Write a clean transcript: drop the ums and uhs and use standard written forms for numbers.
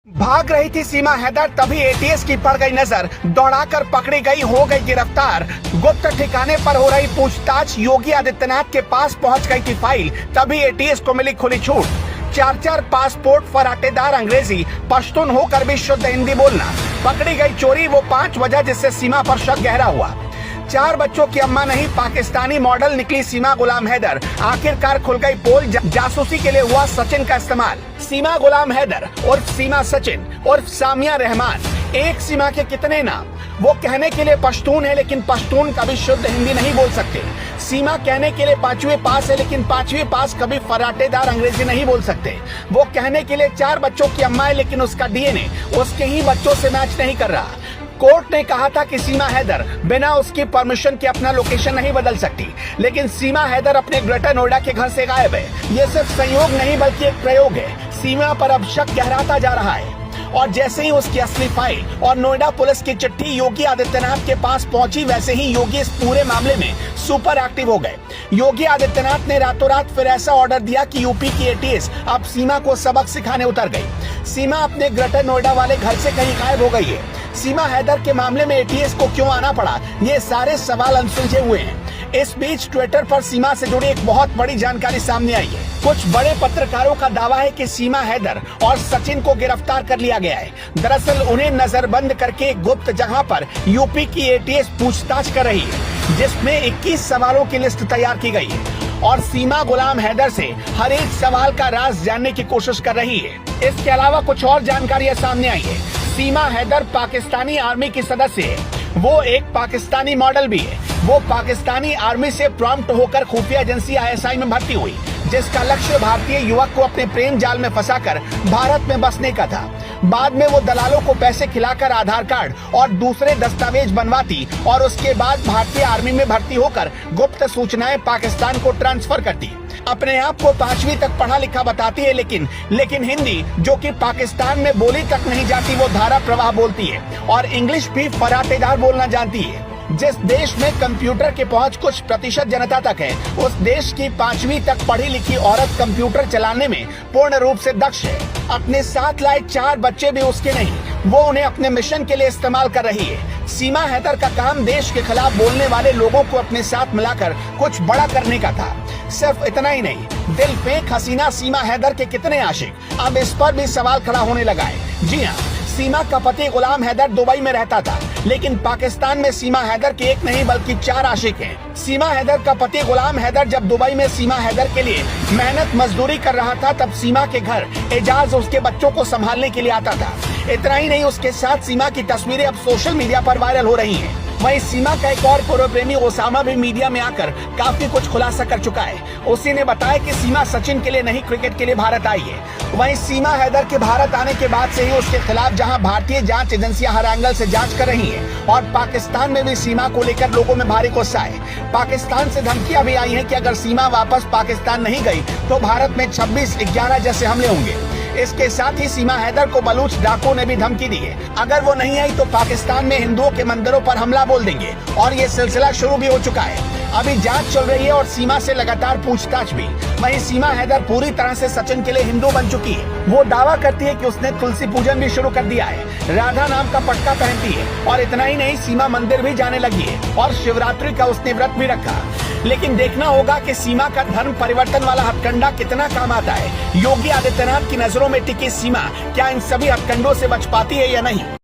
भाग रही थी सीमा हैदर, तभी एटीएस की पड़ गई नजर, दौड़ाकर पकड़ी गई, हो गई गिरफ्तार। गुप्त ठिकाने पर हो रही पूछताछ, योगी आदित्यनाथ के पास पहुंच गई थी फाइल, तभी एटीएस को मिली खुली छूट। 4 पासपोर्ट, फराटेदार अंग्रेजी, पश्तून होकर भी शुद्ध हिंदी बोलना। पकड़ी गई चोरी वो 5 वजह जिससे सीमा पर शक गहरा हुआ। 4 बच्चों की अम्मा नहीं, पाकिस्तानी मॉडल निकली सीमा गुलाम हैदर। आखिरकार खुल गई पोल, जासूसी के लिए हुआ सचिन का इस्तेमाल। सीमा गुलाम हैदर उर्फ सीमा सचिन उर्फ सामिया रहमान, एक सीमा के कितने नाम। वो कहने के लिए पश्तून है, लेकिन पश्तून कभी शुद्ध हिंदी नहीं बोल सकते। सीमा कहने के लिए 5वीं पास है, लेकिन 5वीं पास कभी फराटेदार अंग्रेजी नहीं बोल सकते। वो कहने के लिए 4 बच्चों की अम्मा है, लेकिन उसका डीएनए उसके ही बच्चों से मैच नहीं कर रहा। कोर्ट ने कहा था कि सीमा हैदर बिना उसकी परमिशन के अपना लोकेशन नहीं बदल सकती, लेकिन सीमा हैदर अपने ग्रेटर नोएडा के घर से गायब है। ये सिर्फ संयोग नहीं बल्कि एक प्रयोग है। सीमा पर अब शक गहराता जा रहा है, और जैसे ही उसकी असली फाइल और नोएडा पुलिस की चिट्ठी योगी आदित्यनाथ के पास पहुंची, वैसे ही योगी इस पूरे मामले में सुपर एक्टिव हो गए। योगी आदित्यनाथ ने रातों रात फिर ऐसा ऑर्डर दिया कि यूपी की एटीएस अब सीमा को सबक सिखाने उतर गई। सीमा अपने ग्रेटर नोएडा वाले घर से कहीं गायब हो गई है। सीमा हैदर के मामले में एटीएस को क्यों आना पड़ा, ये सारे सवाल अनसुलझे हुए हैं। इस बीच ट्विटर पर सीमा से जुड़ी एक बहुत बड़ी जानकारी सामने आई है। कुछ बड़े पत्रकारों का दावा है कि सीमा हैदर और सचिन को गिरफ्तार कर लिया गया है। दरअसल उन्हें नजरबंद करके गुप्त जगह पर यूपी की एटीएस पूछताछ कर रही है, जिसमें 21 सवालों की लिस्ट तैयार की गई है और सीमा गुलाम हैदर से हर एक सवाल का राज जानने की कोशिश कर रही है। इसके अलावा कुछ और जानकारियां सामने आई है। सीमा हैदर पाकिस्तानी आर्मी की सदस्य है। वो एक पाकिस्तानी मॉडल भी है। वो पाकिस्तानी आर्मी से प्रॉम्प्ट होकर खुफिया एजेंसी आईएसआई में भर्ती हुई, जिसका लक्ष्य भारतीय युवक को अपने प्रेम जाल में फंसाकर भारत में बसने का था। बाद में वो दलालों को पैसे खिलाकर आधार कार्ड और दूसरे दस्तावेज बनवाती और उसके बाद भारतीय आर्मी में भर्ती होकर गुप्त सूचनाएं पाकिस्तान को ट्रांसफर करती। अपने आप को 5वीं तक पढ़ा लिखा बताती है, लेकिन हिंदी, जो कि पाकिस्तान में बोली तक नहीं जाती, वो धारा प्रवाह बोलती है और इंग्लिश भी फराटेदार बोलना जानती है। जिस देश में कंप्यूटर की पहुंच कुछ प्रतिशत जनता तक है, उस देश की 5वीं तक पढ़ी लिखी औरत कंप्यूटर चलाने में पूर्ण रूप से दक्ष है। अपने साथ लाए 4 बच्चे भी उसके नहीं, वो उन्हें अपने मिशन के लिए इस्तेमाल कर रही है। सीमा हैदर का काम देश के खिलाफ बोलने वाले लोगों को अपने साथ मिलाकर कुछ बड़ा करने का था। सिर्फ इतना ही नहीं, दिल फेंक हसीना सीमा हैदर के कितने आशिक, अब इस पर भी सवाल खड़ा होने लगा है। जी हाँ, सीमा का पति गुलाम हैदर दुबई में रहता था, लेकिन पाकिस्तान में सीमा हैदर के एक नहीं बल्कि 4 आशिक हैं। सीमा हैदर का पति गुलाम हैदर जब दुबई में सीमा हैदर के लिए मेहनत मजदूरी कर रहा था, तब सीमा के घर एजाज उसके बच्चों को संभालने के लिए आता था। इतना ही नहीं, उसके साथ सीमा की तस्वीरें अब सोशल मीडिया पर वायरल हो रही हैं। वहीं सीमा का एक और पूर्व प्रेमी ओसामा भी मीडिया में आकर काफी कुछ खुलासा कर चुका है। उसी ने बताया कि सीमा सचिन के लिए नहीं, क्रिकेट के लिए भारत आई है। वहीं सीमा हैदर के भारत आने के बाद से ही उसके खिलाफ जहां भारतीय जांच एजेंसियां हर एंगल से जांच कर रही हैं और पाकिस्तान में भी सीमा को लेकर लोगों में भारी गुस्सा है। पाकिस्तान से धमकियां भी आई हैं कि अगर सीमा वापस पाकिस्तान नहीं गई तो भारत में 26/11 जैसे हमले होंगे। इसके साथ ही सीमा हैदर को बलूच डाकुओं ने भी धमकी दी है, अगर वो नहीं आई तो पाकिस्तान में हिंदुओं के मंदिरों पर हमला बोल देंगे, और ये सिलसिला शुरू भी हो चुका है। अभी जांच चल रही है और सीमा से लगातार पूछताछ भी। वहीं सीमा हैदर पूरी तरह से सचिन के लिए हिंदू बन चुकी है। वो दावा करती है कि उसने तुलसी पूजन भी शुरू कर दिया है, राधा नाम का पटका पहनती है, और इतना ही नहीं, सीमा मंदिर भी जाने लगी है और शिवरात्रि का उसने व्रत भी रखा। लेकिन देखना होगा कि सीमा का धर्म परिवर्तन वाला हथकंडा कितना काम आता है। योगी आदित्यनाथ की नजरों में टिकी सीमा क्या इन सभी हथकंडों से बच पाती है या नहीं।